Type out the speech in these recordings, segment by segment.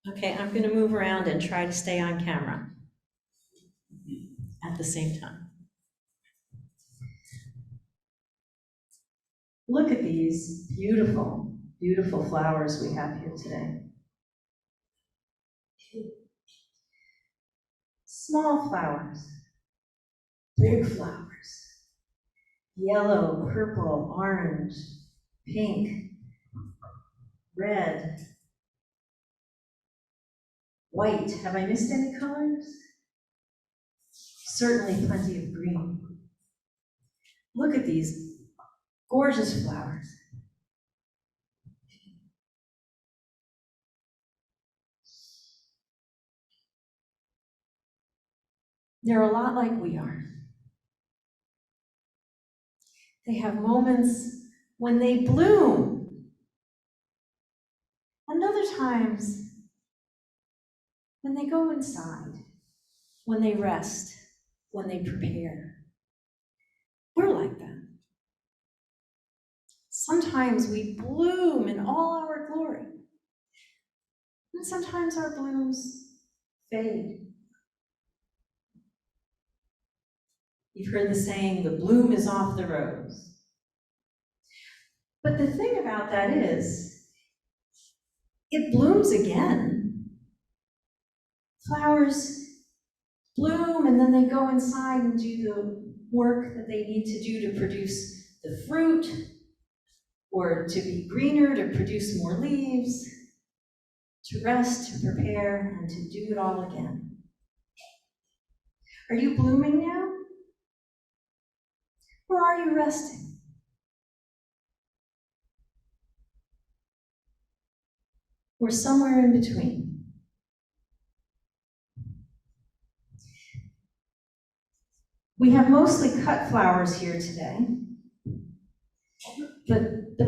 Okay, I'm going to move around and try to stay on camera at the same time. Look at these beautiful, beautiful flowers we have here today. Small flowers, big flowers, yellow, purple, orange, pink, red, white. Have I missed any colors? Certainly plenty of green. Look at these gorgeous flowers. They're a lot like we are. They have moments when they bloom, and other times when they go inside, when they rest, when they prepare. We're like that. Sometimes we bloom in all our glory, and sometimes our blooms fade. You've heard the saying, the bloom is off the rose. But the thing about that is, it blooms again. Flowers bloom and then they go inside and do the work that they need to do to produce the fruit, or to be greener, to produce more leaves, to rest, to prepare, and to do it all again. Are you blooming now? Or are you resting? Or somewhere in between? We have mostly cut flowers here today, but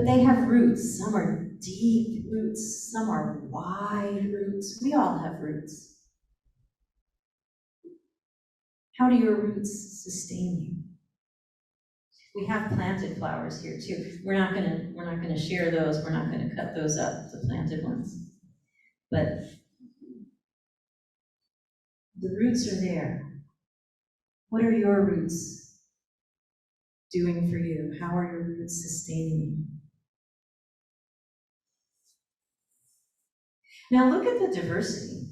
they have roots. Some are deep roots, some are wide roots. We all have roots. How do your roots sustain you? We have planted flowers here too. We're not gonna share those. We're not gonna cut those up, the planted ones. But the roots are there. What are your roots doing for you? How are your roots sustaining you? Now look at the diversity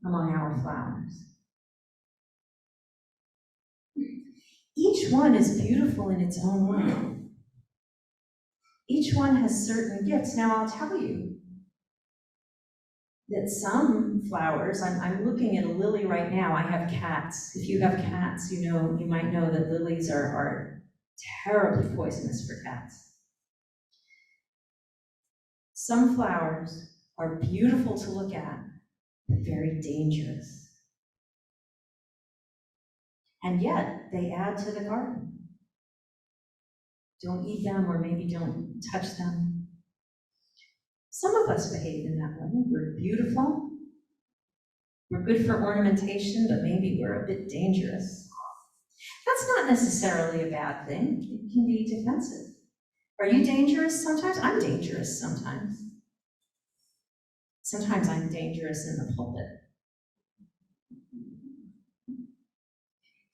among our flowers. Each one is beautiful in its own way. Each one has certain gifts. Now I'll tell you that some flowers, I'm looking at a lily right now. I have cats. If you have cats, you might know that lilies are terribly poisonous for cats. Some flowers are beautiful to look at, but very dangerous. And yet, they add to the garden. Don't eat them, or maybe don't touch them. Some of us behave in that way. We're beautiful. We're good for ornamentation, but maybe we're a bit dangerous. That's not necessarily a bad thing. It can be defensive. Are you dangerous sometimes? I'm dangerous sometimes. Sometimes I'm dangerous in the pulpit.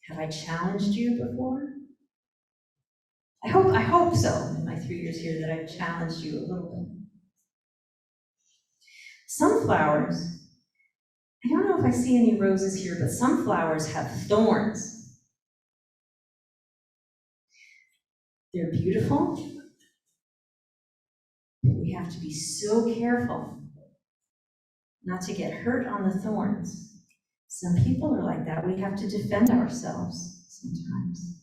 Have I challenged you before? I hope so, in my 3 years here, that I've challenged you a little bit. Some flowers, I don't know if I see any roses here, but some flowers have thorns. They're beautiful, but we have to be so careful not to get hurt on the thorns. Some people are like that. We have to defend ourselves sometimes.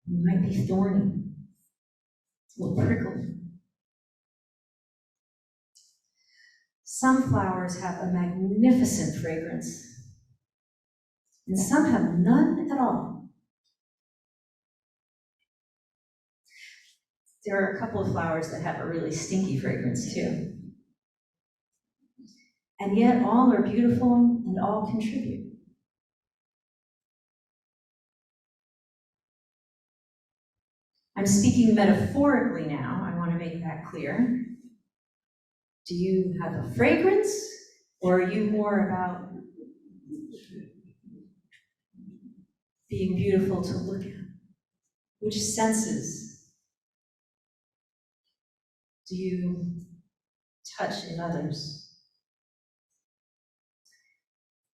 We might be thorny. We'll prickle. Some flowers have a magnificent fragrance, and some have none at all. There are a couple of flowers that have a really stinky fragrance too. And yet all are beautiful and all contribute. I'm speaking metaphorically now, I want to make that clear. Do you have a fragrance, or are you more about being beautiful to look at? Which senses do you touch in others?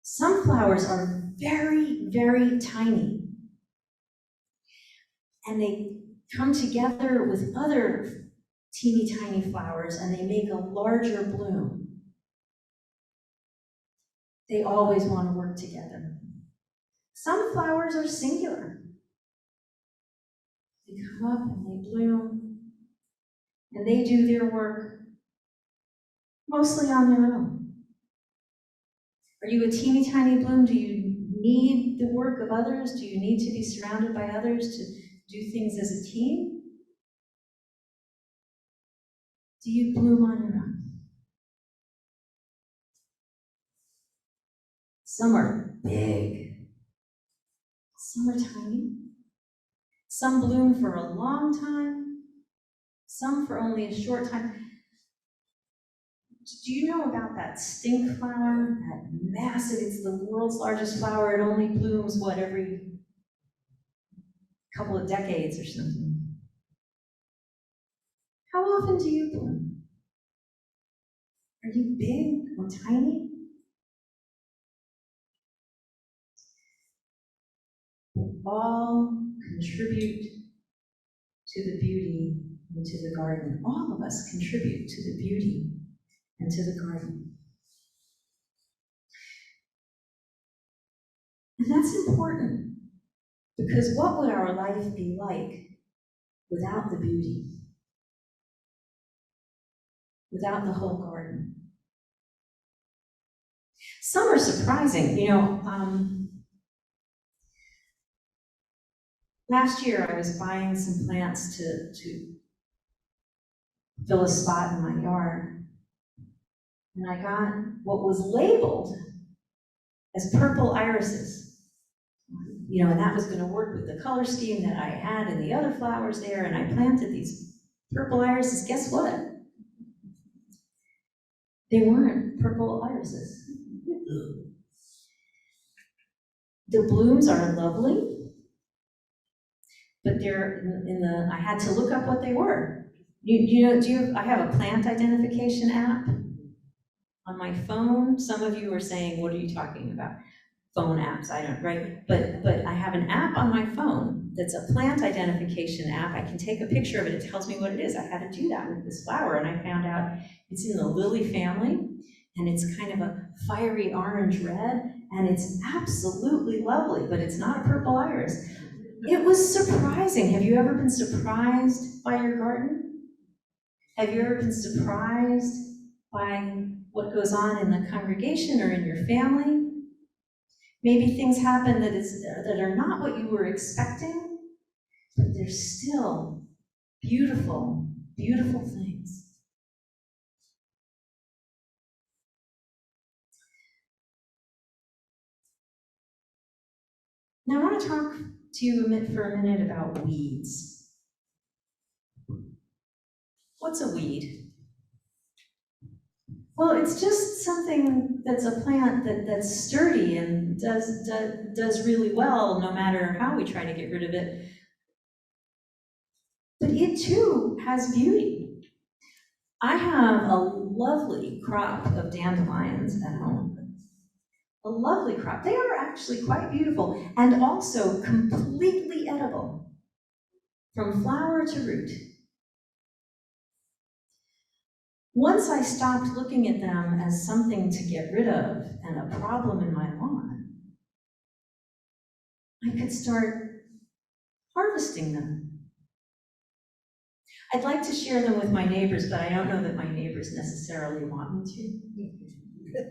Some flowers are very, very tiny, and they come together with other teeny tiny flowers and they make a larger bloom. They always want to work together. Some flowers are singular. They come up and they bloom, and they do their work mostly on their own. Are you a teeny tiny bloom? Do you need the work of others? Do you need to be surrounded by others to do things as a team? Do you bloom on your own? Some are big, some are tiny. Some bloom for a long time, some for only a short time. Do you know about that stink flower? That massive, it's the world's largest flower. It only blooms, every couple of decades or something. How often do you bloom? Are you big or tiny? We all contribute to the beauty and to the garden. All of us contribute to the beauty and to the garden. And that's important, because what would our life be like without the beauty? Without the whole garden? Some are surprising. Last year I was buying some plants to fill a spot in my yard, and I got what was labeled as purple irises. And that was going to work with the color scheme that I had and the other flowers there, and I planted these purple irises. Guess what? They weren't purple irises. The blooms are lovely, but they're I had to look up what they were. I have a plant identification app on my phone. Some of you are saying, what are you talking about? Phone apps, I don't, right? But I have an app on my phone that's a plant identification app. I can take a picture of it, it tells me what it is. I had to do that with this flower, and I found out it's in the lily family, and it's kind of a fiery orange red, and it's absolutely lovely, but it's not a purple iris. It was surprising. Have you ever been surprised by your garden? Have you ever been surprised by what goes on in the congregation or in your family? Maybe things happen that are not what you were expecting, but they're still beautiful, beautiful things. Now I want to talk to you for a minute about weeds. What's a weed? Well, it's just something that's a plant that's sturdy and does really well no matter how we try to get rid of it. But it too has beauty. I have a lovely crop of dandelions at home. A lovely crop. They are actually quite beautiful and also completely edible from flower to root. Once I stopped looking at them as something to get rid of and a problem in my lawn, I could start harvesting them. I'd like to share them with my neighbors, but I don't know that my neighbors necessarily want me to.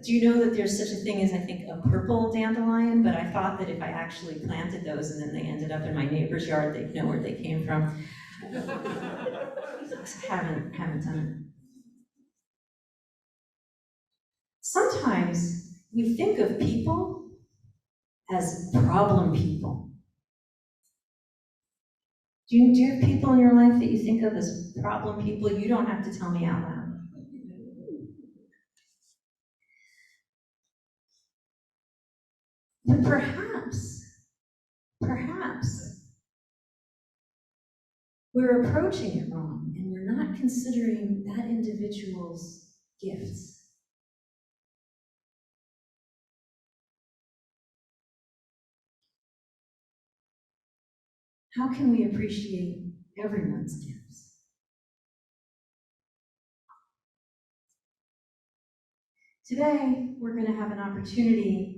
Do you know that there's such a thing as, I think, a purple dandelion? But I thought that if I actually planted those and then they ended up in my neighbor's yard, they'd know where they came from. haven't done it. Sometimes we think of people as problem people. Do you have people in your life that you think of as problem people? You don't have to tell me out loud. But perhaps, we're approaching it wrong and we're not considering that individual's gifts. How can we appreciate everyone's gifts? Today, we're going to have an opportunity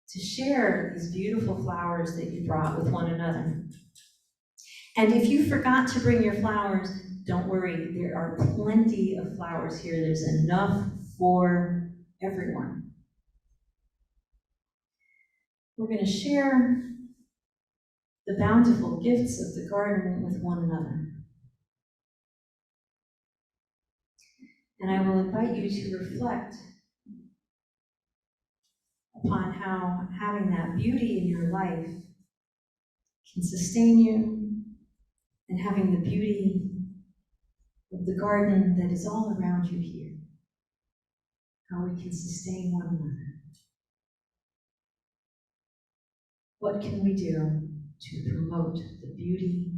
to share these beautiful flowers that you brought with one another. And if you forgot to bring your flowers, don't worry, there are plenty of flowers here. There's enough for everyone. We're going to share the bountiful gifts of the garden with one another. And I will invite you to reflect upon how having that beauty in your life can sustain you, and having the beauty of the garden that is all around you here, how we can sustain one another. What can we do to promote the beauty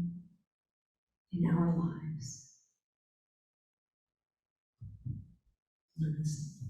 in our lives? Namaste.